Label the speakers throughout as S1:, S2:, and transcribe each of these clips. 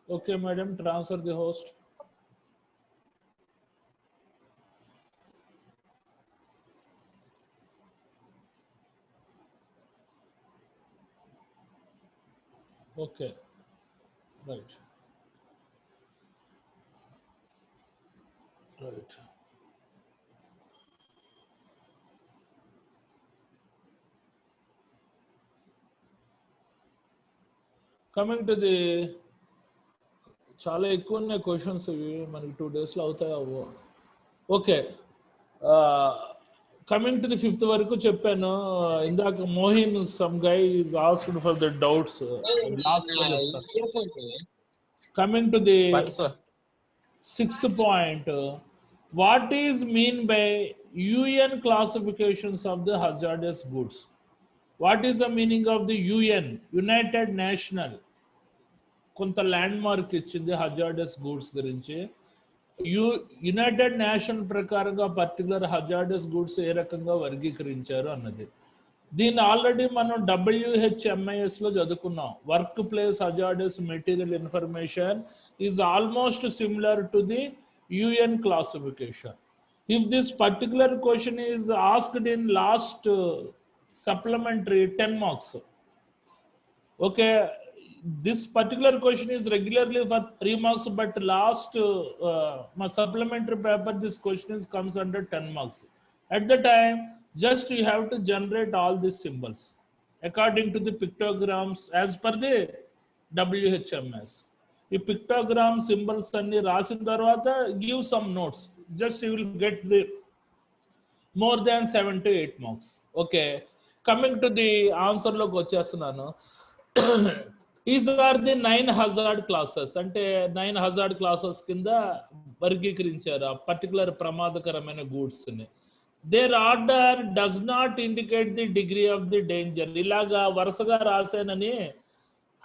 S1: Okay, madam, transfer the host. Okay, right, right. Coming to the చాలా ఎక్కువ ఉన్నాయి questions ఇవి మనకి 2 days లో అవుతాయి అవ్వ. Okay, coming to the fifth వరకు చెప్పాను. ఇందాక Mohin some guy is asked for the doubts. Last లో చెప్తాను. Coming to the
S2: But sir,
S1: sixth point, what is mean by UN classifications of the hazardous goods? What is the meaning of the UN, United National? కొంత land mark ఇచ్చింది hazardous goods గురించి. United nation ప్రకారంగా particular hazardous goods ఏ రకంగా వర్గీకరించారు అన్నది. దీన్ని already మనం WHMIS లో చదువుకున్నాం. Work place hazardous material information is almost similar to the UN classification. If this particular question is asked in last supplementary 10 marks, okay, this particular question is regularly for 3 marks, but last my supplementary paper this question is comes under 10 marks. At the time, just you have to generate all these symbols according to the pictograms as per the WHMS. ఈ pictogram symbols అన్ని రాసిన తర్వాత give some notes, just you will get the more than 7 to 8 marks. Okay, coming to the ఆన్సర్లోకి వచ్చేస్తున్నాను. Is are the 9 hazard classes, అంటే 9 hazard classes కింద వర్గీకరించారు ఆ పర్టికులర్ ప్రమాదకరమైన గూడ్స్ని. Their order does not indicate the degree of the danger. ఇలాగా వరుసగా రాశానని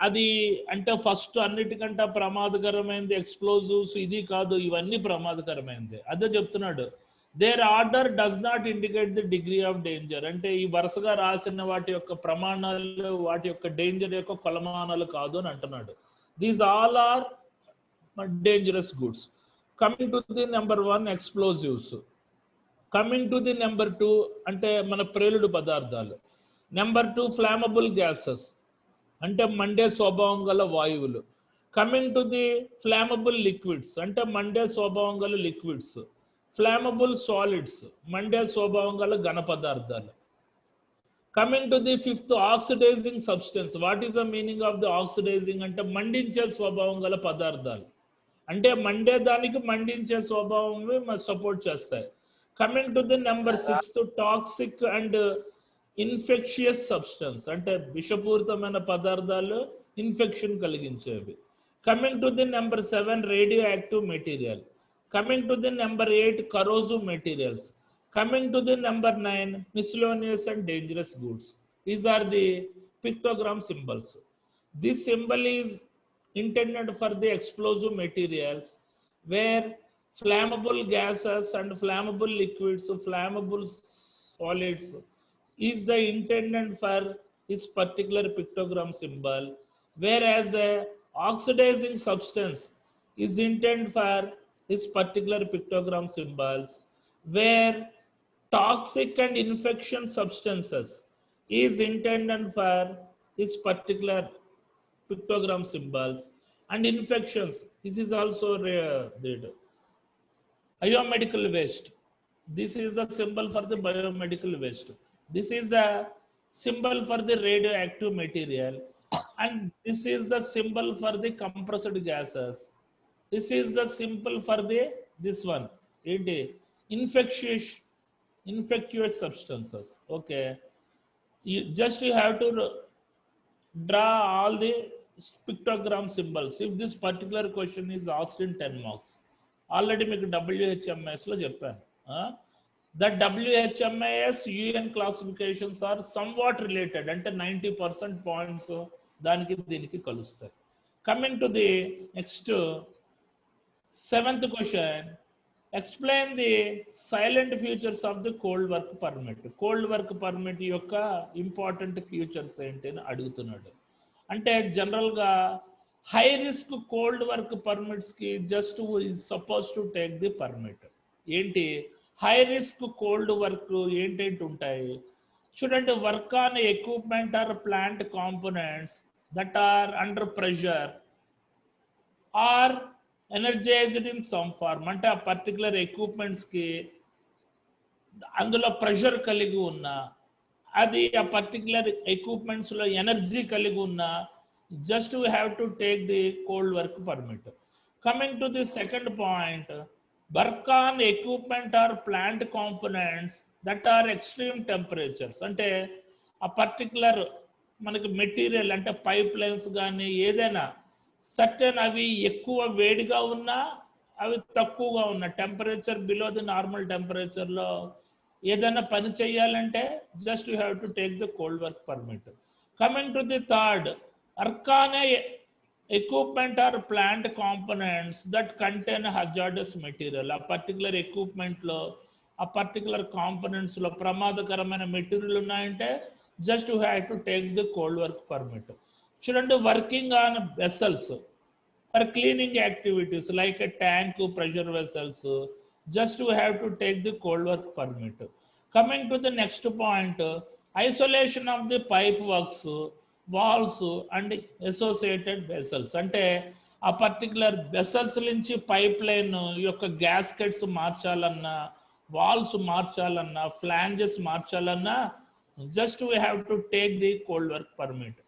S1: అది అంటే ఫస్ట్ అన్నిటికంటే ప్రమాదకరమైనది ఎక్స్ప్లోజివ్స్ ఇది కాదు, ఇవన్నీ ప్రమాదకరమైనది. అదే చెప్తున్నాడు, there order does not indicate the degree of danger. అంటే ఈ వరుసగా రాసిన వాటి యొక్క ప్రమాణాలు వాటి యొక్క డేంజర్ యొక్క కొలమానాలు కాదు అని అంటున్నాడు. These all are dangerous goods. Coming to the number 1 explosives. Coming to the number 2 అంటే మన ప్రేలుడు పదార్థాలు. నెంబర్ 2 ఫ్లామబుల్ గ్యాసెస్ అంటే మండే స్వభావం గల వాయువులు. Coming to the flammable liquids అంటే మండే స్వభావం గల లిక్విడ్స్. ఫ్లామబుల్ సాలిడ్స్ మండే స్వభావం గల ఘన పదార్థాలు. Coming to the fifth oxidizing substance. What is the meaning of the oxidizing అంటే మండించే స్వభావం గల పదార్థాలు, అంటే మండే దానికి మండించే స్వభావం సపోర్ట్ చేస్తాయి. Coming to the number 6 toxic and infectious substance అంటే విషపూరితమైన పదార్థాలు ఇన్ఫెక్షన్ కలిగించేవి. Coming to the number 7 radioactive material. Coming to the number 8 corrosive materials. Coming to the number 9 miscellaneous and dangerous goods. These are the pictogram symbols. This symbol is intended for the explosive materials where flammable gases and flammable liquids, flammable solids is the intended for this particular pictogram symbol, whereas the oxidizing substance is intended for this particular pictogram symbols, where toxic and infection substances is intended for this particular pictogram symbols, and infections this is also there. Biomedical waste, this is the symbol for the biomedical waste. This is the symbol for the radioactive material, and this is the symbol for the compressed gases. This is the symbol for the this one infectious substances. Okay, you have to draw all the pictogram symbols if this particular question is asked in 10 marks. Already మీకు WHMIS లో చెప్పాను. That WHMIS UN classifications are somewhat related, అంటే 90% points దానికి దీనికి కలుస్తాయి. Coming to the next 7th question, explain the silent features of the cold work permit. Cold work permit యొక్క important features ఏంటి అని అడుగుతున్నాడు. అంటే జనరల్గా హై రిస్క్ కోల్డ్ వర్క్ పర్మిట్స్కి just is suppose to take the permit. ఏంటి high risk cold work ఏంటంటే ఉంటాయి చూడండి, work on equipment or plant components that are under pressure or energized in some form. అంటే ఆ పర్టికులర్ ఎక్విప్మెంట్స్కి అందులో pressure కలిగి ఉన్న, అది ఆ పర్టికులర్ ఎక్విప్మెంట్స్లో ఎనర్జీ కలిగి ఉన్న, just we have to take the cold work permit. Coming to the second point, work on equipment or plant components that are extreme temperatures. అంటే ఆ పర్టికులర్ మనకి మెటీరియల్ అంటే పైప్ లైన్స్ కానీ ఏదైనా సర్టెన్ అవి ఎక్కువ వేడిగా ఉన్నా అవి తక్కువగా ఉన్న టెంపరేచర్ బిలో ది నార్మల్ టెంపరేచర్లో ఏదైనా పని చేయాలంటే just you have to take the cold work permit. Coming to the third, work on equipment or plant components that contain hazardous material. ఆ పర్టికులర్ ఎక్విప్మెంట్లో ఆ పర్టికులర్ కాంపోనెంట్స్లో ప్రమాదకరమైన మెటీరియల్ ఉన్నాయంటే just you have to take the cold work permit. చూడండి, working on vessels for cleaning activities like a tank, pressure vessels, just you have to take the cold work permit. Coming to the next point, isolation of the pipe works, walls and associated vessels. అంటే ఆ పర్టికులర్ vessels నుంచి pipe line యొక్క gaskets మార్చాలన్నా, valves మార్చాలన్నా, flanges మార్చాలన్నా just we have to take the cold work permit.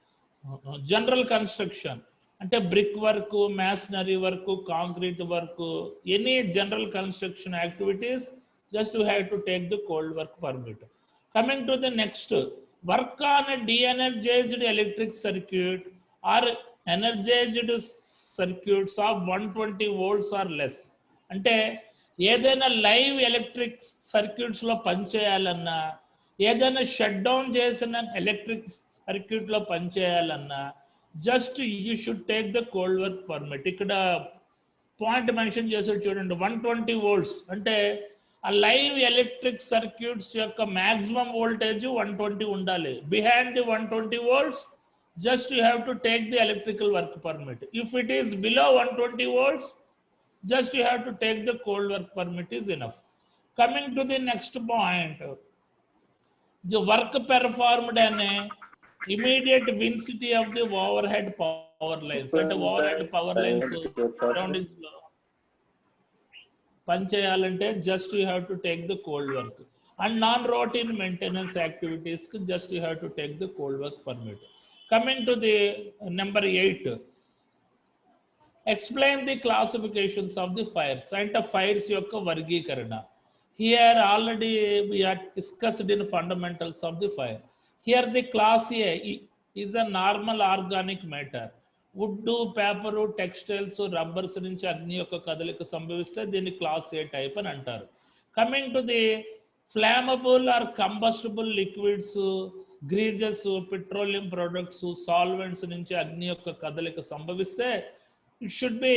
S1: General construction అంటే brick work, masonry work, concrete work, any general construction activities just you have to take the cold work permit. Coming to the next, work on de-energized electric circuit or energized circuits of 120 volts or less. అంటే ఏదైనా live electric సర్క్యూట్స్లో పనిచేయాలన్నా, ఏదైనా shut down చేసిన electric సర్క్యూట్లో పనిచేయాలన్నా just you should take the cold work permit. ఇక్కడ point mention చేసాడు చూడండి, 120 volts అంటే ఆ లైవ్ ఎలక్ట్రిక్ సర్క్యూట్స్ యొక్క మ్యాక్సిమం వోల్టేజ్ 120 ఉండాలి. Behind the 120 volts just you have to take the electrical work permit. If it is below 120 volts just you have to take the cold work permit is enough. Coming to the next point, the work performed in a immediate vicinity of the overhead power lines. అంటే overhead power lines surroundings లో పని చేయాలంటే just you have to take the cold work. And non-routine maintenance activities just you have to take the cold work permit. Coming to the number 8, explain the classifications of the fires. And fires యొక్క వర్గీకరణ. Here already we are discussed in fundamentals of the fire. Here the class A is a normal organic matter. Wood, paper, textiles, rubbers నుంచి అగ్ని యొక్క కదలిక సంభవిస్తే దీన్ని class ఏ type అని అంటారు. Coming to the flammable or combustible liquids, greases, petroleum products, solvents నుంచి అగ్ని యొక్క కదలిక సంభవిస్తే it should be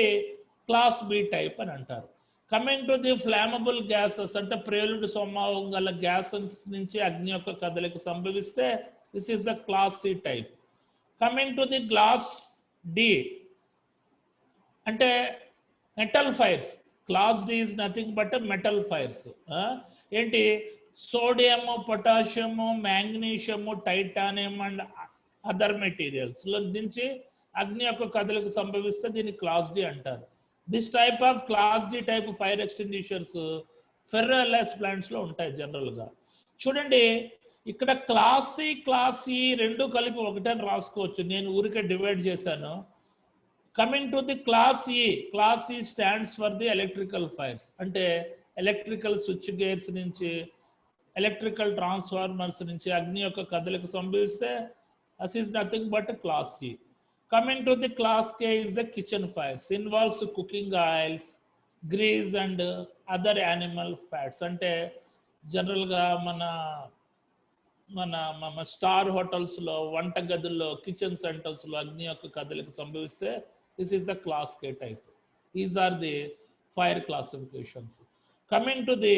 S1: class B type అని అంటారు. Coming to the flammable gases అంటే ప్రేలుడు స్వభావం గల గ్యాసెస్ నుంచి అగ్ని యొక్క కదలిక సంభవిస్తే this is the class C type. Coming to the class D అంటే metal fires. Class D is nothing but metal fires. ఏంటి, sodium, potassium, magnesium, titanium and other మెటీరియల్స్లో నుంచి అగ్ని యొక్క కదలిక సంభవిస్తే దీన్ని క్లాస్ డి అంటారు. This type of class D type fire extinguishers ferroalloys ప్లాంట్స్లో ఉంటాయి జనరల్గా. చూడండి, ఇక్కడ క్లాస్ సి రెండు కలిపి ఒకటని రాసుకోవచ్చు, నేను ఊరికే డివైడ్ చేశాను. కమింగ్ టు ది క్లాస్ ఈ stands for the electrical fires. అంటే ఎలక్ట్రికల్ స్విచ్ గేర్స్ నుంచి, ఎలక్ట్రికల్ ట్రాన్స్ఫార్మర్స్ నుంచి అగ్ని యొక్క కదలిక సంభవిస్తే this is nothing but class C. Coming to the class K is the kitchen fires. Involves cooking oils, grease and other animal fats. అంటే జనరల్గా మన స్టార్ హోటల్స్లో, వంట గదుల్లో, కిచెన్ సెంటర్స్లో అగ్ని యొక్క కదలిక సంభవిస్తే this is the class K type. These are the fire classifications. Coming to the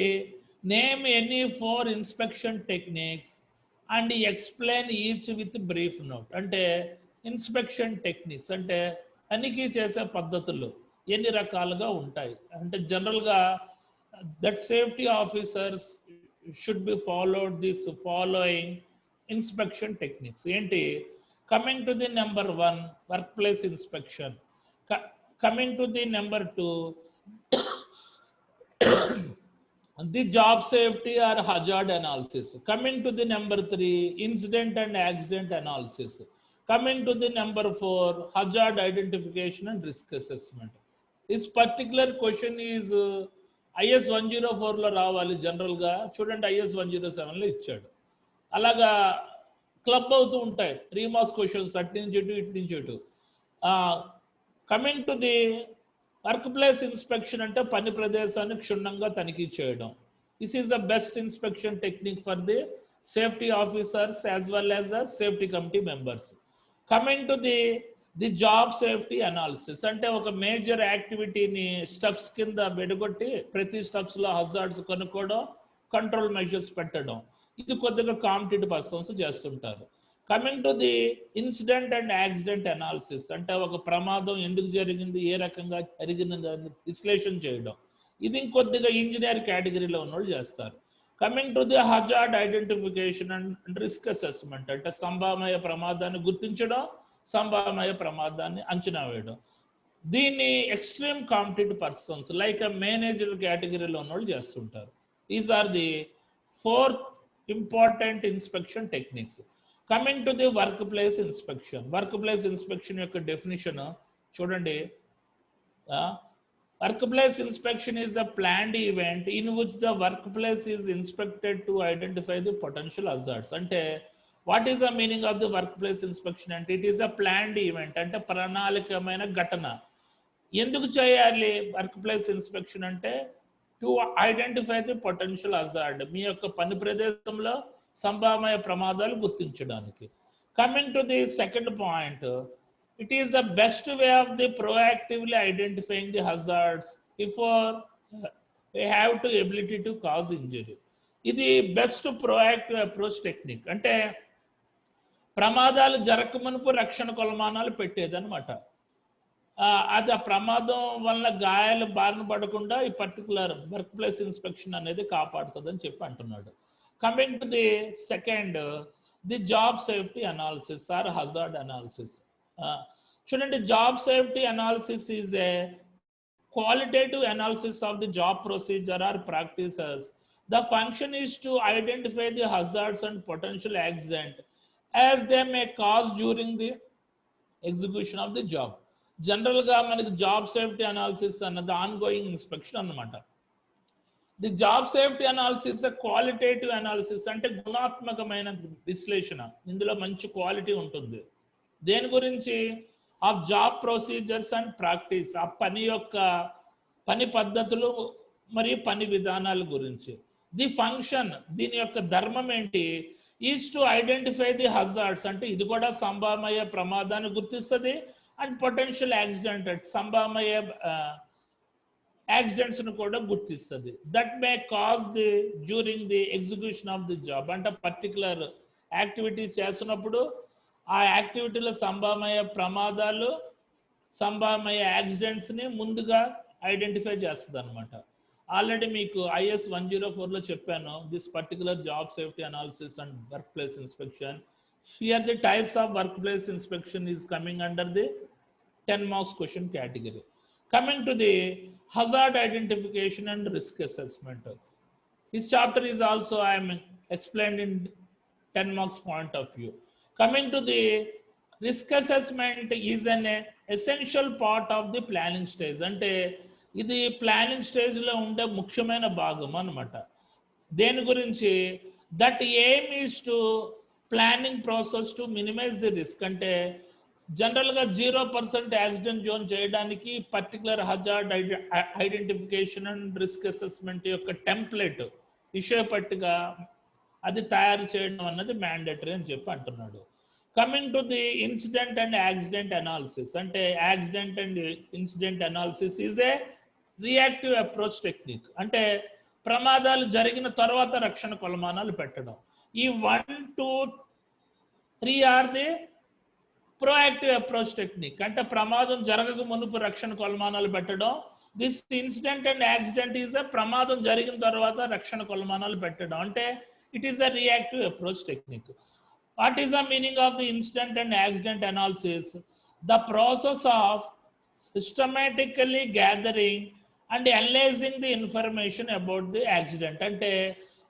S1: name any 4 inspection techniques and explain each with brief note. అంటే ఇన్స్పెక్షన్ టెక్నిక్స్ అంటే తనిఖీ చేసే పద్ధతులు ఎన్ని రకాలుగా ఉంటాయి అంటే జనరల్గా that safety officers should be followed this following inspection techniques ఏంటి? Coming to the number 1 work place inspection, coming to the number 2 the job safety or hazard analysis, coming to the number 3 incident and accident analysis, coming to the number 4 hazard identification and risk assessment. This particular question is IS 104 లో రావాలి general గా, చూడండి IS 107 లో ఇచ్చాడు. అలాగా club అవుతూ ఉంటాయి రీమాస్ questions అటు నుంచి ఇటు నుంచి ఇటు. Coming to the work place inspection అంటే పని ప్రదేశాన్ని క్షుణ్ణంగా తనిఖీ చేయడం. This is the best inspection technique for the safety officers as well as the safety committee members. Coming to the job safety analysis అంటే ఒక మేజర్ యాక్టివిటీని స్టెప్స్ కింద విడగొట్టి ప్రతి స్టెప్స్లో హజార్డ్స్ కనుక్కోవడం, కంట్రోల్ మెజర్స్ పెట్టడం, ఇది కొద్దిగా కాంపిటేటివ్ పర్సన్స్ చేస్తుంటారు. Coming to the incident and accident analysis అంటే ఒక ప్రమాదం ఎందుకు జరిగింది, ఏ రకంగా జరిగిందని విశ్లేషణ చేయడం, ఇది ఇంకొద్దిగా ఇంజనీర్ కేటగిరీలో ఉన్నోళ్ళు చేస్తారు. Coming to the hazard identification and risk assessment అంటే సంభావ్య ప్రమాదాన్ని గుర్తించడం, సంభావ్య ప్రమాదాన్ని అంచనా వేయడం. దీన్ని extreme competitive persons like manager కేటగిరీలో ఉన్నోళ్ళు చేస్తుంటారు. These are the 4 important inspection techniques. Coming to the work place inspection, work place inspection యొక్క డెఫినిషన్ చూడండి. Work place inspection is the planned event in which the work place is inspected to identify the potential hazards. అంటే what is the meaning of the work place inspection అంటే it is the planned event అంటే ప్రణాళికమైన ఘటన. ఎందుకు చేయాలి వర్క్ place inspection అంటే to identify the potential hazard, మీ యొక్క పని ప్రదేశంలో సంభావ్య ప్రమాదాలు గుర్తించడానికి. Coming to the second point, it is the best way of the proactively identifying the hazards before they have to ability to cause injury. ఇది best proactive approach technique అంటే ప్రమాదాలు జరగకమునుపు రక్షణ కొలమానాలు పెట్టేదన్నమాట. అది ఆ ప్రమాదం వల్ల గాయాలు బారిన పడకుండా ఈ పర్టికులర్ వర్క్ ప్లేస్ ఇన్స్పెక్షన్ అనేది కాపాడుతుందని చెప్పి అంటున్నాడు. Coming to the second, the job safety analysis or hazard analysis. చూడండి, job safety analysis is a qualitative analysis of the job procedure or practices. The function is to identify the hazards and potential accident as they may cause during the execution of the job. జనరల్గా మనకి job safety analysis అన్నది ongoing inspection అన్నమాట. The job safety analysis qualitative analysis అంటే గుణాత్మకమైన విశ్లేషణ, ఇందులో మంచి quality ఉంటుంది. దేని గురించి? Of job procedures and practice, ఆ పని యొక్క పని పద్ధతులు మరియు పని విధానాల గురించి. ది ఫంక్షన్, దీని యొక్క ధర్మం ఏంటి? Is to identify the hazards అంటే ఇది కూడా సంభావ్య ప్రమాదాన్ని గుర్తిస్తుంది, అండ్ పొటెన్షియల్ యాక్సిడెంట్ సంభావ్య యాక్సిడెంట్స్ ను కూడా గుర్తిస్తుంది. That may cause the during the execution of the job అంటే పర్టికులర్ యాక్టివిటీ చేస్తున్నప్పుడు ఆ యాక్టివిటీలో సంభావ్య ప్రమాదాలు, సంభావ్య యాక్సిడెంట్స్ని ముందుగా ఐడెంటిఫై చేస్తుంది అనమాట. ఆల్రెడీ మీకు IS 104లో చెప్పాను, this particular job safety analysis and work place inspection. Here the types of workplace inspection is coming under the 10 marks question category. Coming to the hazard identification and risk assessment. This chapter is also I am explained in 10 marks point of view. Coming to the risk assessment is an essential part of the planning stage. అంటే ఇది planning స్టేజ్లో ఉండే ముఖ్యమైన భాగం అన్నమాట. దేని గురించి? That aim is to planning process to minimize the risk అంటే జనరల్గా 0% యాక్సిడెంట్ జోన్ చేయడానికి particular hazard identification and risk assessment యొక్క టెంప్లెట్ విషయ పట్టిక అది తయారు చేయడం అన్నది మ్యాండేటరీ అని చెప్పి అంటున్నాడు. Coming to the incident and accident analysis అంటే accident and incident analysis is a reactive approach technique అంటే ప్రమాదాలు జరిగిన తర్వాత రక్షణ కొలమానాలు పెట్టడం. ఈ 1, 2, 3 are the proactive approach technique అంటే ప్రమాదం జరగక మునుపు రక్షణ కొలమానాలు పెట్టడం. This incident and accident is a ప్రమాదం జరిగిన తర్వాత రక్షణ కొలమానాలు పెట్టడం అంటే it is a reactive approach technique. What is the meaning of the incident and accident analysis? The process of systematically gathering and analyzing the information about the accident. అంటే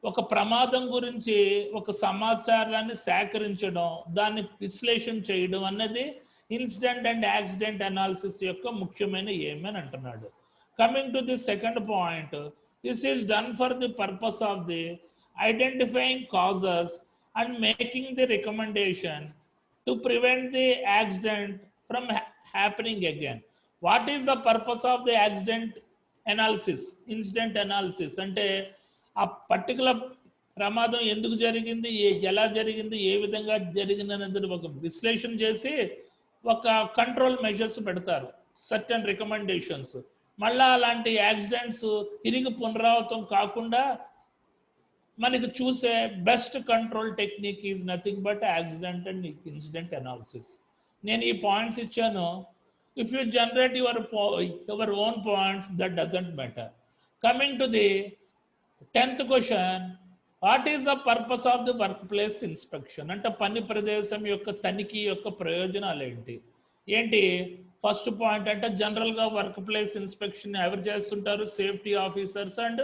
S1: ఒక ప్రమాదం గురించి ఒక సమాచారాన్ని సేకరించడం, దాన్ని విశ్లేషణ చేయడం అన్నది ఇన్సిడెంట్ అండ్ యాక్సిడెంట్ అనాలిసిస్ యొక్క ముఖ్యమైన ఎయిమ్ అని అంటున్నాడు. Coming to the second point, this is done for the purpose of the identifying causes and making the recommendation to prevent the accident from happening again. What is the purpose of the accident analysis, incident analysis? అంటే ఆ particular ప్రమాదం ఎందుకు జరిగింది, ఎలా జరిగింది, ఏ విధంగా జరిగింది అనేది ఒక విశ్లేషణ చేసి ఒక కంట్రోల్ మెజర్స్ పెడతారు, సర్టెన్ రికమెండేషన్స్. మళ్ళా అలాంటి యాక్సిడెంట్స్ తిరిగి పునరావృతం కాకుండా మనకి చూసే best control technique is nothing but accident and incident analysis. నేను ఈ పాయింట్స్ ఇచ్చాను. If you generate your own points, that doesn't matter. Coming to the 10th question, what is the purpose of the work place inspection? అంటే పని ప్రదేశం యొక్క తనిఖీ యొక్క ప్రయోజనాలు ఏంటి? ఫస్ట్ పాయింట్ అంటే జనరల్గా వర్క్ ప్లేస్ ఇన్స్పెక్షన్ ఎవరు చేస్తుంటారు? Safety officers and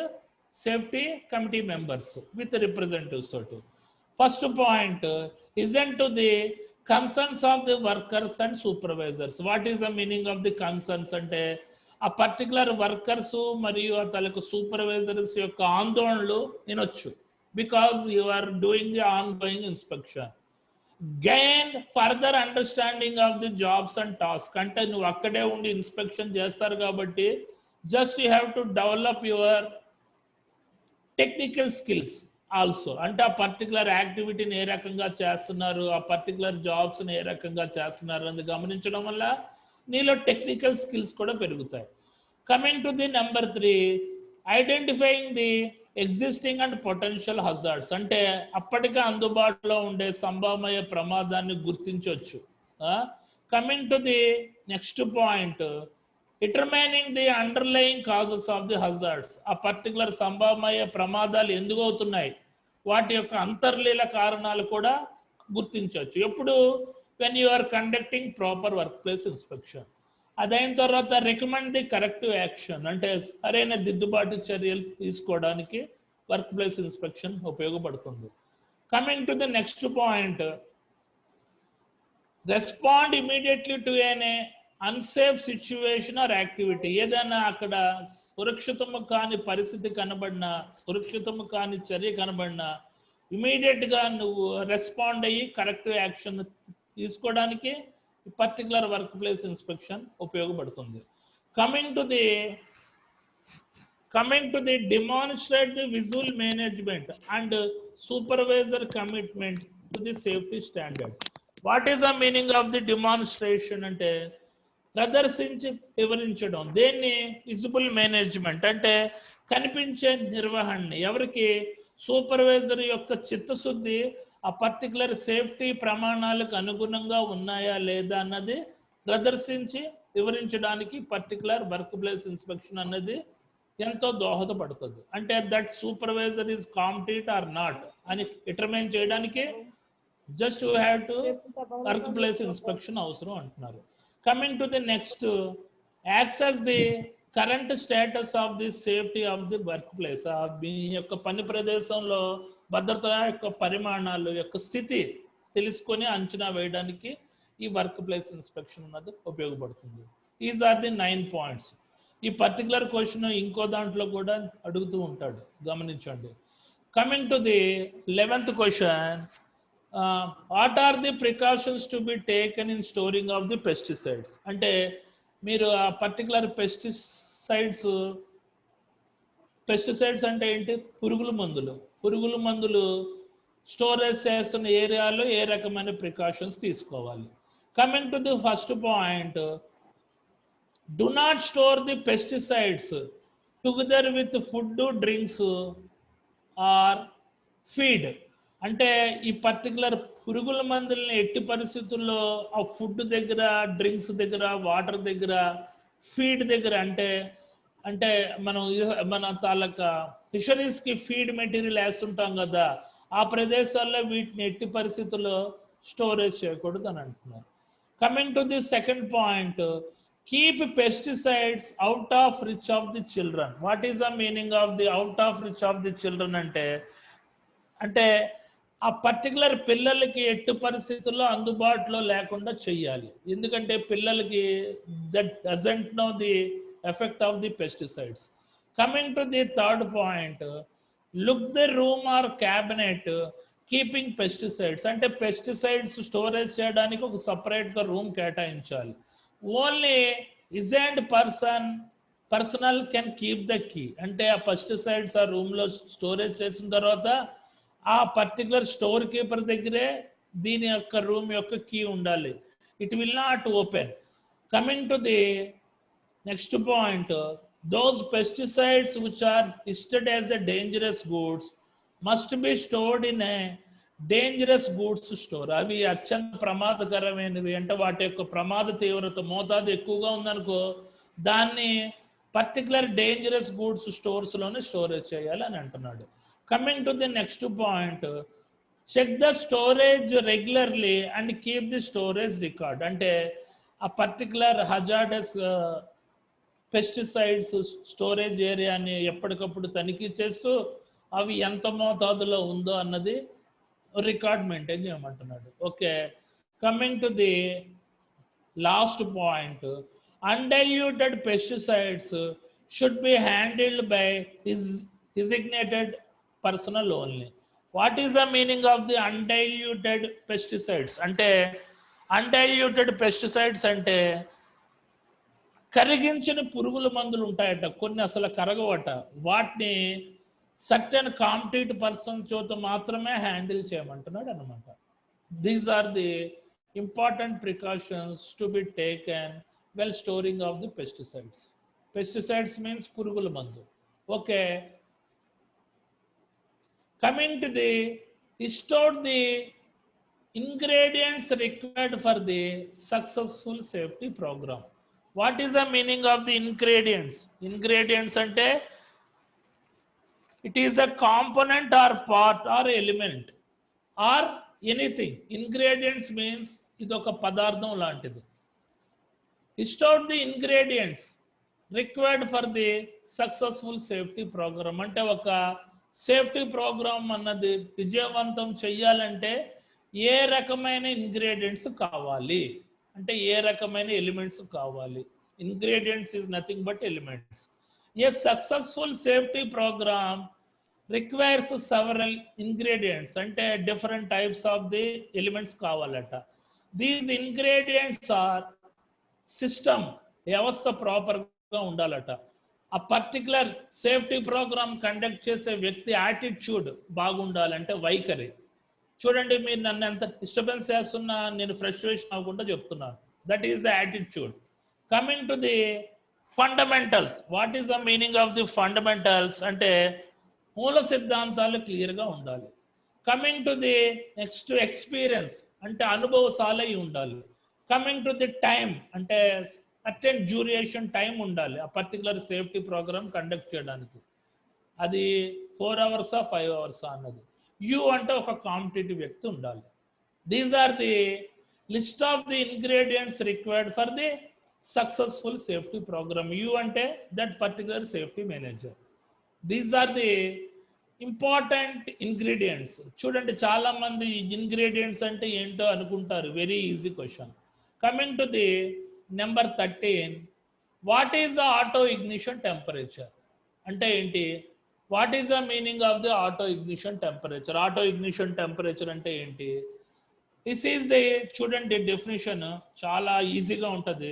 S1: safety committee members with representatives తోటి. ఫస్ట్ పాయింట్, ఇజెంట్ to the concerns of the workers and supervisors. What is the meaning of the concerns? అంటే ఆ పర్టికులర్ వర్కర్స్ మరియు తనకు సూపర్వైజర్స్ యొక్క ఆందోళనలు వినొచ్చు, because you are doing the ongoing inspection. Gain further understanding of the jobs and task. అంటే నువ్వు అక్కడే ఉండి ఇన్స్పెక్షన్ చేస్తారు కాబట్టి just you have to develop your technical skills also. అంటే ఆ పర్టికులర్ యాక్టివిటీని ఏ రకంగా చేస్తున్నారు, ఆ పర్టికులర్ జాబ్స్ని ఏ రకంగా చేస్తున్నారు అని గమనించడం వల్ల నీలో టెక్నికల్ స్కిల్స్ కూడా పెరుగుతాయి. Coming to the number 3, identifying the existing and potential hazards. అంటే అప్పటికే అందుబాటులో ఉండే సంభవమయ్యే ప్రమాదాన్ని గుర్తించవచ్చు. Coming to the next point, determining the underlying causes of the hazards. ఆ పర్టికులర్ సంభవమయ్యే ప్రమాదాలు ఎందుకు అవుతున్నాయి, వాటి యొక్క అంతర్లీన కారణాలు కూడా గుర్తించవచ్చు. ఎప్పుడు? When you are conducting proper work place inspection. అదైన తర్వాత రికమెండ్ ది కరెక్టివ్ యాక్షన్. అంటే సరైన దిద్దుబాటు చర్యలు తీసుకోవడానికి వర్క్ ప్లేస్ ఇన్స్పెక్షన్ ఉపయోగపడుతుంది. Coming to the next point, respond immediately to an unsafe situation or activity. ఏదైనా అక్కడ సురక్షితము కాని పరిస్థితి కనబడినా, సురక్షితము కాని చర్య కనబడినా ఇమీడియట్గా నువ్వు రెస్పాండ్ అయ్యి కరెక్టివ్ యాక్షన్ తీసుకోవడానికి పర్టికులర్ వర్క్ ప్లేస్ ఇన్స్పెక్షన్ ఉపయోగపడుతుంది. Coming to the demonstrate the visual management and supervisor commitment to the safety standard. What is the meaning of the demonstration? అంటే ప్రదర్శించి వివరించడం. దేన్ని? విజిబుల్ మేనేజ్మెంట్ అంటే కనిపించే నిర్వహణని. ఎవరికి? సూపర్వైజర్ యొక్క చిత్తశుద్ధి ఆ పర్టికులర్ సేఫ్టీ ప్రమాణాలకు అనుగుణంగా ఉన్నాయా లేదా అన్నది ప్రదర్శించి వివరించడానికి పర్టికులర్ వర్క్ ప్లేస్ ఇన్స్పెక్షన్ అన్నది ఎంతో దోహదపడుతుంది. అంటే that supervisor is competent or not అని డిటర్మైన్ చేయడానికి just you have to work place inspection అవసరం అంటున్నారు. Coming to the next, access the current status of the safety of the work place. మీ యొక్క పని ప్రదేశంలో భద్రత యొక్క పరిమాణాలు యొక్క స్థితి తెలుసుకొని అంచనా వేయడానికి ఈ వర్క్ ప్లేస్ ఇన్స్పెక్షన్ అన్నది ఉపయోగపడుతుంది. Is are the 9 points. ఈ పర్టికులర్ క్వశ్చన్ ఇంకో దాంట్లో కూడా అడుగుతూ ఉంటాడు, గమనించండి. Coming to the 11th question, what are the precautions to be taken in storing of the pesticides? అంటే మీరు ఆ పర్టికులర్ పెస్టిసైడ్స్ అంటే ఏంటి? పురుగుల మందులు స్టోరేజ్ చేస్తున్న ఏరియాలో ఏ రకమైన ప్రికాషన్స్ తీసుకోవాలి? Coming to the first point, do not store the pesticides together with food, drinks or feed. అంటే ఈ పర్టికులర్ పురుగుల మందుల్ని ఎట్టి పరిస్థితుల్లో ఆ ఫుడ్ దగ్గర, డ్రింక్స్ దగ్గర, వాటర్ దగ్గర, ఫీడ్ దగ్గర అంటే అంటే మనం మన తాలూకా ఫిషరీస్కి ఫీడ్ మెటీరియల్ వేస్తుంటాం కదా, ఆ ప్రదేశాల్లో వీటిని ఎట్టి పరిస్థితుల్లో స్టోరేజ్ చేయకూడదు అని అంటున్నారు. Coming to the second point, keep pesticides out of reach of the children. What is the meaning of the out of reach of the children అంటే ఆ పర్టికులర్ పిల్లలకి ఎట్టి పరిస్థితుల్లో అందుబాటులో లేకుండా చెయ్యాలి. ఎందుకంటే పిల్లలకి that doesn't know the effect of the pesticides. Coming to the third point, look the room or cabinet keeping pesticides. అంటే పెస్టిసైడ్స్ స్టోరేజ్ చేయడానికి ఒక సపరేట్గా రూమ్ కేటాయించాలి. Only agent personnel can keep the key. అంటే ఆ పెస్టిసైడ్స్ ఆ రూమ్లో storage చేసిన తర్వాత ఆ పర్టికులర్ స్టోర్ కీపర్ దగ్గరే దీని యొక్క రూమ్ యొక్క కీ ఉండాలి. It will not open. Coming to the next point, those pesticides which are listed as a dangerous goods must be stored in a dangerous goods store. అవి అత్యంత ప్రమాదకరమైనవి అంటే వాటి యొక్క ప్రమాద తీవ్రత మోతాదు ఎక్కువగా ఉందనుకో దాన్ని పర్టికులర్ డేంజరస్ గూడ్స్ స్టోర్స్లోనే స్టోరేజ్ చేయాలి అని అంటున్నాడు. Coming to the next point, check the storage regularly and keep the storage record. అంటే ఆ పర్టికులర్ హజార్డస్ పెస్టిసైడ్స్ స్టోరేజ్ ఏరియాని ఎప్పటికప్పుడు తనిఖీ చేస్తూ అవి ఎంత మోతాదులో ఉందో అన్నది రికార్డ్ మెయింటైన్ చేయమంటున్నాడు. Okay, coming to the last point, undiluted pesticides should be handled by designated personnel only. What is the meaning of the undiluted pesticides? అంటే undiluted pesticides అంటే కరిగించిన పురుగుల మందులు ఉంటాయట, కొన్ని అసలు కరగవట, వాటిని సర్టెన్ కాంపిటెంట్ పర్సన్ చేత మాత్రమే హ్యాండిల్ చేయమంటున్నాడు అనమాట. These are the important precautions to be taken well storing of the pesticides. Pesticides means పురుగుల మందు. Okay, coming to the stored the ingredients required for the successful safety program. What is the meaning of the ingredients? Ingredients ante it is a component or part or element or anything. Ingredients means idoka padartham lantidi. Stored the ingredients required for the successful safety program. Ante oka safety program అన్నది విజయవంతం చెయ్యాలంటే ఏ రకమైన ingredients కావాలి అంటే ఏ రకమైన elements కావాలి. Ingredients is nothing but elements. A successful safety programme requires several ingredients అంటే different types of the elements కావాలట. దీస్ ఇంగ్రీడియంట్స్ ఆర్ సిస్టమ్, వ్యవస్థ ప్రాపర్గా ఉండాలట. ఆ పర్టికులర్ సేఫ్టీ ప్రోగ్రామ్ కండక్ట్ చేసే వ్యక్తి యాటిట్యూడ్ బాగుండాలంటే వైఖరి. చూడండి, మీరు నన్ను ఎంత డిస్టర్బెన్స్ చేస్తున్నా నేను ఫ్రస్ట్రేషన్ అవ్వకుండా చెప్తున్నాను. That is the attitude. Coming to the fundamentals, what is the meaning of the fundamentals అంటే మూల సిద్ధాంతాలు క్లియర్గా ఉండాలి. Coming to the next experience అంటే అనుభవశాలై ఉండాలి. కమింగ్ టు ది టైం అంటే అటెండ్ డ్యూరేషన్ టైం ఉండాలి ఆ పర్టికులర్ సేఫ్టీ ప్రోగ్రామ్ కండక్ట్ చేయడానికి. అది 4 hours 5 hours అన్నది. యూ అంటే ఒక కాంపిటేటివ్ వ్యక్తి ఉండాలి. These are the list of the ingredients required for the successful safety programme. You అంటే that particular safety manager. These are the important ingredients. చూడండి, చాలా మంది ఇంగ్రీడియంట్స్ అంటే ఏంటో అనుకుంటారు. Very easy question. Coming to the number 13, what is the auto ignition temperature అంటే ఏంటి? What is the meaning of the auto ignition temperature? Auto ignition temperature అంటే ఏంటి? దిస్ ఈస్ ది చూడండి డెఫినేషన్ చాలా ఈజీగా ఉంటుంది.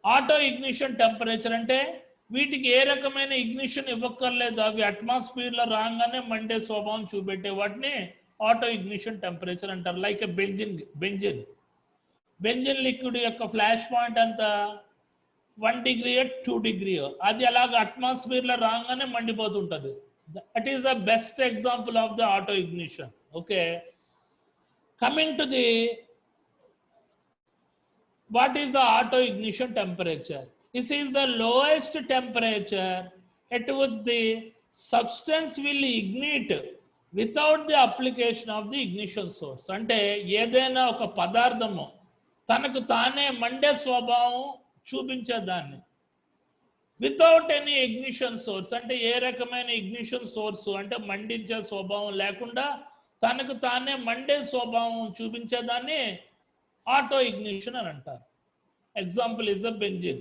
S1: ఆటో ఇగ్నిషన్ టెంపరేచర్ అంటే వీటికి ఏ రకమైన ఇగ్నిషన్ ఇవ్వక్కర్లేదు, అవి అట్మాస్ఫియర్లో రాగానే మండే స్వభావం చూపెట్టే వాటిని ఆటో ఇగ్నిషన్ టెంపరేచర్ అంటారు. లైక్ ఎ బెంజిన్ లిక్విడ్ యొక్క ఫ్లాష్ పాయింట్ అంతా 1 degree 2 degree, అది అలాగ అట్మాస్ఫియర్లో రాగానే మండిపోతుంటుంది. That is the best example of the auto ignition. Okay, Coming to the what is the auto ignition temperature? This is the lowest temperature at which the substance will ignite without the application of the ignition source. అంటే ఏదైనా ఒక పదార్థము తనకు తానే Monday స్వభావం చూపించేదాన్ని without any ignition source, అంటే ఏ రకమైన ignition source అంటే మండించే స్వభావం లేకుండా తనకు తానే మండే స్వభావం చూపించేదాన్ని auto ignition అని అంటారు. Example is a benzene.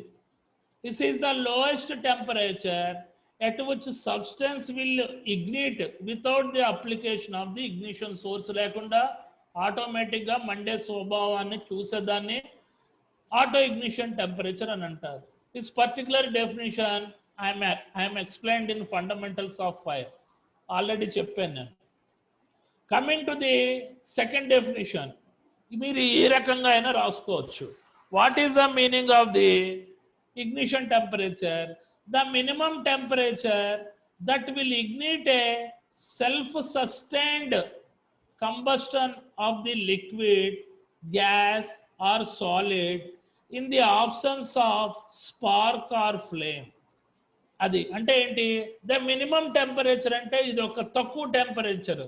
S1: This is the lowest temperature at which substance will ignite without the application of the ignition source. లేకుండా ఆటోమేటిక్ గా మండే స్వభావాన్ని చూసేదాన్ని auto ignition temperature అని అంటారు. This particular definition I am explained in fundamentals of fire. Already చెప్పాను నేను. Coming to the second definition, మీరు ఈ రకంగా అయినా రాసుకోవచ్చు. What is the meaning of the ignition temperature? The minimum temperature that will ignite a self sustained combustion of the liquid, gas or solid in the absence of spark or flame. అది అంటే ఏంటి? The minimum temperature అంటే ఇది ఒక తక్కువ temperature.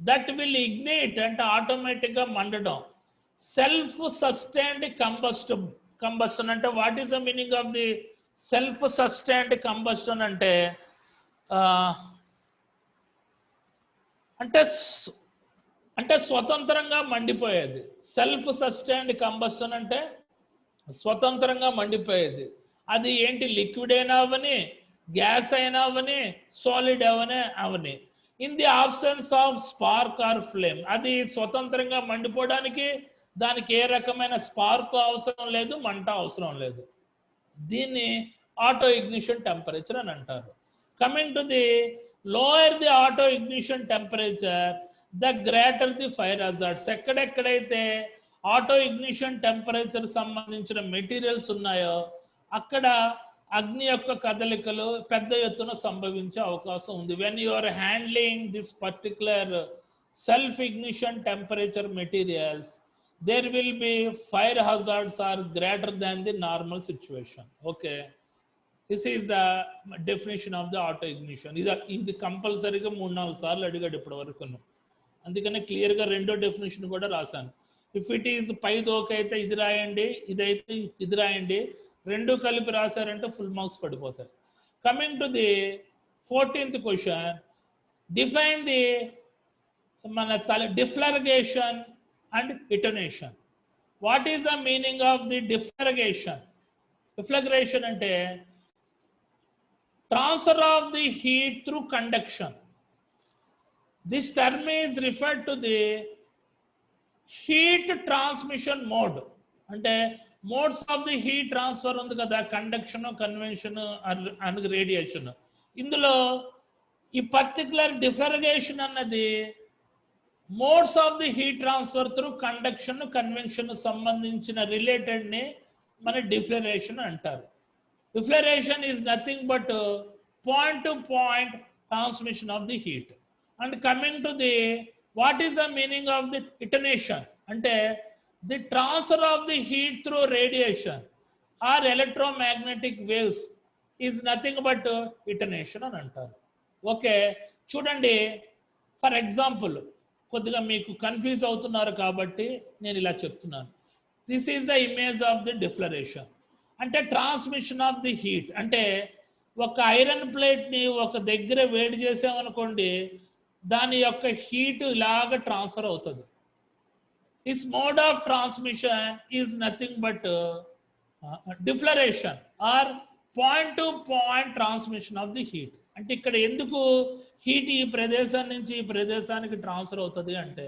S1: That will ignite అంటే ఆటోమేటిక్గా మండడం. Self sustained combustion అంటే what is the meaning of the self sustained combustion? అంటే అంటే స్వతంత్రంగా మండిపోయేది. సెల్ఫ్ సస్టైన్డ్ కంబస్టన్ అంటే స్వతంత్రంగా మండిపోయేది. అది ఏంటి? లిక్విడ్ అయినా అవని, గ్యాస్ అయినా అవని, సాలిడ్ అవని. In the absence of spark or flame, అది స్వతంత్రంగా మండిపోవడానికి దానికి ఏ రకమైన స్పార్క్ అవసరం లేదు, మంట అవసరం లేదు. దీన్ని ఆటో ఇగ్నిషన్ టెంపరేచర్ అని అంటారు. Coming to the lower the auto ignition temperature the greater the fire hazards. ఎక్కడెక్కడైతే ఆటో ఇగ్నిషన్ టెంపరేచర్ సంబంధించిన మెటీరియల్స్ ఉన్నాయో అక్కడ అగ్ని యొక్క కదలికలు పెద్ద ఎత్తున సంభవించే అవకాశం ఉంది. When you are handling this particular self ignition temperature materials, there will be fire hazards are greater than the normal situation. Okay, this is the definition of the auto ignition. ఇది కంపల్సరీగా 3-4 సార్లు అడిగాడు ఇప్పటి వరకు, అందుకనే క్లియర్గా రెండో డెఫినేషన్ కూడా రాశాను. ఇఫ్ ఇట్ ఈస్ పైది ఓకే అయితే ఇది రాయండి, ఇదైతే ఇది రాయండి, రెండు కలిపి రాశారంటే ఫుల్ మార్క్స్ పడిపోతాయి. Coming to the 14th question, define the deflagration and detonation. What is the meaning of the deflagration? Deflagration ante transfer of the heat through conduction. This term is referred to the heat transmission mode. Ante modes of the heat transfer undi kada, conduction, convection and radiation. Indulo ee particular deflagration annadi modes of the heat transfer through conduction, convention సంబంధించిన related ని మన deflagration అంటారు. Deflagration is nothing but point to point transmission of the heat. And coming to the what is the meaning of the detonation? అంటే the transfer of the heat through radiation or electromagnetic waves is nothing but detonation అని అంటారు. Okay, చూడండి, for example కొద్దిగా మీకు confuse అవుతున్నారు కాబట్టి నేను ఇలా చెప్తున్నాను. This is the image of the deflagration. అంటే ట్రాన్స్మిషన్ ఆఫ్ ది హీట్ అంటే ఒక ఐరన్ ప్లేట్ని ఒక దగ్గర వేడి చేసామనుకోండి, దాని యొక్క హీట్ ఇలాగ ట్రాన్స్ఫర్ అవుతుంది. This mode of transmission is nothing but deflagration or point to point transmission of the heat. అంటే ఇక్కడ ఎందుకు హీట్ ఈ ప్రదేశం నుంచి ఈ ప్రదేశానికి ట్రాన్స్ఫర్ అవుతుంది అంటే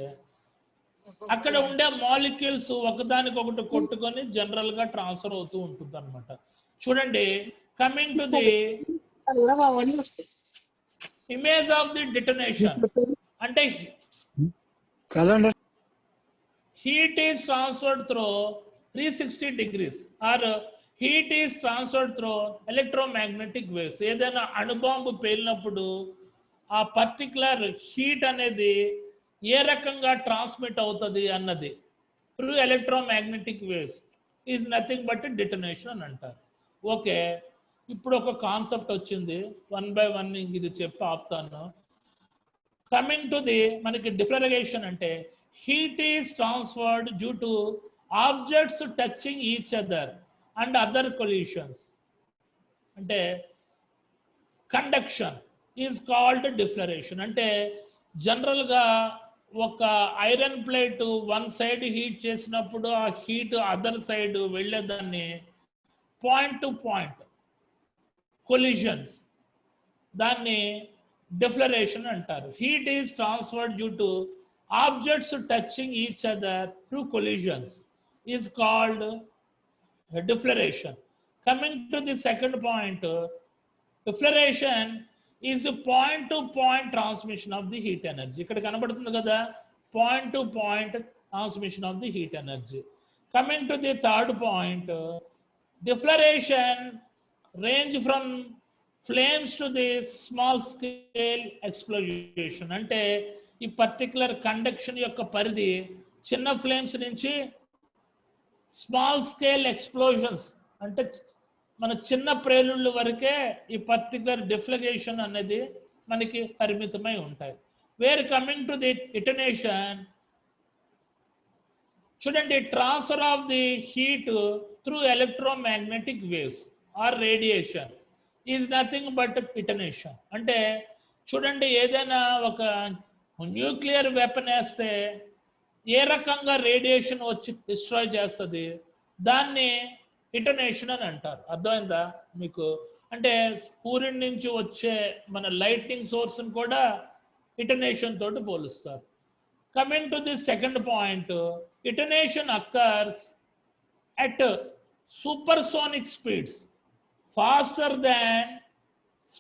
S1: అక్కడ ఉండే మాలిక్యూల్స్ ఒకదానికొకటి కొట్టుకొని జనరల్ గా ట్రాన్స్ఫర్ అవుతూ ఉంటుంది అనమాట. చూడండి, coming to the image of the detonation అంటే heat is transferred through 360 degrees or heat is transferred through electromagnetic waves. ఏదైనా అణుబాంబు పేలినప్పుడు ఆ పర్టికులర్ హీట్ అనేది ఏ రకంగా ట్రాన్స్మిట్ అవుతుంది అన్నది through electromagnetic waves is nothing but detonation అని అంటారు. ఓకే, ఇప్పుడు ఒక కాన్సెప్ట్ వచ్చింది, 1 by 1 ఇది చెప్పి ఆపుతాను. కమింగ్ టు ది మనకి డిఫ్లరేషన్ అంటే heat is transferred due to objects touching each other and other collisions. అంటే కండక్షన్ ఈజ్ కాల్డ్ డిఫ్లరేషన్. అంటే జనరల్గా ఒక iron plate one side heat చేసినప్పుడు ఆ హీట్ అదర్ సైడ్ వెళ్ళేదాన్ని పాయింట్ టు పాయింట్ కొలిజన్స్, దాన్ని డిఫ్లరేషన్ అంటారు. Heat is transferred due to objects touching each other through collisions is called deflagration. Coming to the second point, deflagration is the point to point transmission of the heat energy. ఇక్కడ కనబడుతుంది కదా, point to point transmission of the heat energy. Coming to the third point, deflagration range from flames to the small scale explosion. అంటే ఈ particular conduction యొక్క పరిధి చిన్న flames నుంచి small scale explosions అంటే మన చిన్న ప్రేలుళ్ళు వరకే ఈ పర్టికులర్ డిఫ్లరేషన్ అనేది మనకి పరిమితమై ఉంటాయి. Where coming to the detonation, చూడండి, transfer of the heat through electromagnetic waves or radiation is nothing but detonation. అంటే చూడండి, ఏదైనా ఒక న్యూక్లియర్ వెపన్ వేస్తే ఏ రకంగా రేడియేషన్ వచ్చి డిస్ట్రాయ్ చేస్తుంది, దాన్ని డిటనేషన్ అని అంటారు. అర్థమైందా మీకు? అంటే సూర్యుడి నుంచి వచ్చే మన లైటింగ్ సోర్స్ని కూడా డిటనేషన్ తోటి పోలుస్తారు. Coming to the second point, detonation occurs at supersonic speeds faster than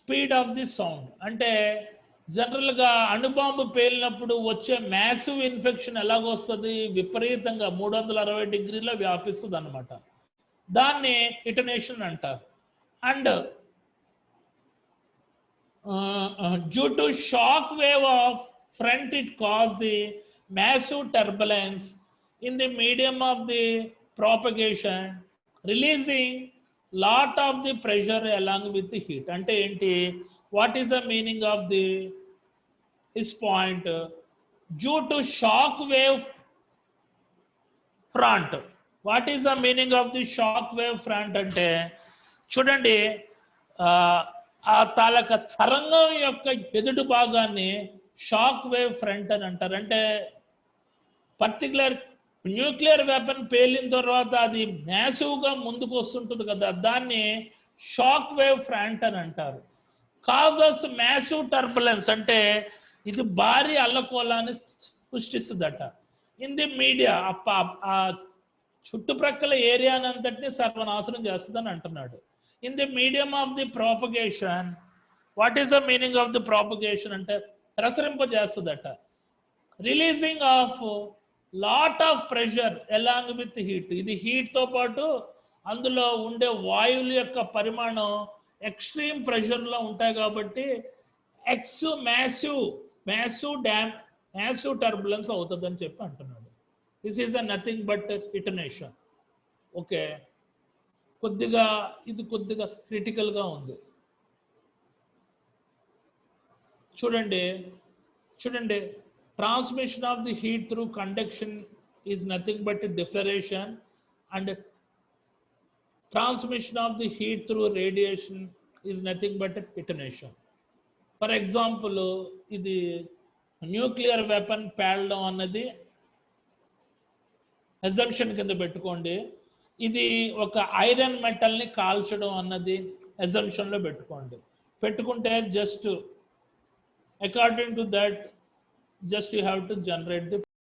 S1: speed of the sound. అంటే జనరల్గా అణుబాంబు పేలినప్పుడు వచ్చే మ్యాసివ్ ఇన్ఫెక్షన్ ఎలాగొస్తుంది, విపరీతంగా 360 డిగ్రీలో వ్యాపిస్తుంది అనమాట. దాన్ని డిటనేషన్ అంటారు. And due to shock wave of front it cause the massive turbulence in the medium of the propagation releasing lot of the pressure along with the heat. అంటే ఏంటి, what is the meaning of the this point? Due to shock wave front. What is the meaning of the shock wave front అంటే చూడండి, ఆ తాలక తరంగం యొక్క ఎదుటి భాగాన్ని shock wave front అని అంటారు. అంటే పర్టికులర్ న్యూక్లియర్ వెపన్ పేలిన తర్వాత అది మ్యాసివ్గా ముందుకు వస్తుంటుంది కదా, దాన్ని షాక్ వేవ్ ఫ్రంట్ అని అంటారు. కాజెస్ మ్యాసివ్ టర్బులెన్స్, అంటే ఇది భారీ అల్లకోలాన్ని సృష్టిస్తుందట. ఇన్ ది మీడియా, ఆ చుట్టుప్రక్కల ఏరియానంతటిని సర్వనాశనం చేస్తుందని అంటున్నాడు. In the medium of the propagation, what is the meaning of the propagation అంటే ప్రసరింపజేస్తుందట. Releasing of lot of pressure along with heat. ఇది హీట్తో పాటు అందులో ఉండే వాయువుల యొక్క పరిమాణం ఎక్స్ట్రీమ్ ప్రెషర్లో ఉంటాయి కాబట్టి మ్యాసివ్ టర్బులెన్స్ అవుతుందని చెప్పి అంటున్నాడు. This is nothing but detonation. Okay, ఇది కొద్దిగా క్రిటికల్గా ఉంది. చూడండి, transmission of the heat through conduction is nothing but deflagration and transmission of the heat through radiation is nothing but detonation. For example, ఇది nuclear weapon పేలడం అన్నది assumption కింద పెట్టుకోండి. ఇది ఒక ఐరన్ మెటల్ని కాల్చడం అన్నది అజంప్షన్లో పెట్టుకుంటే just according to that just you have to generate the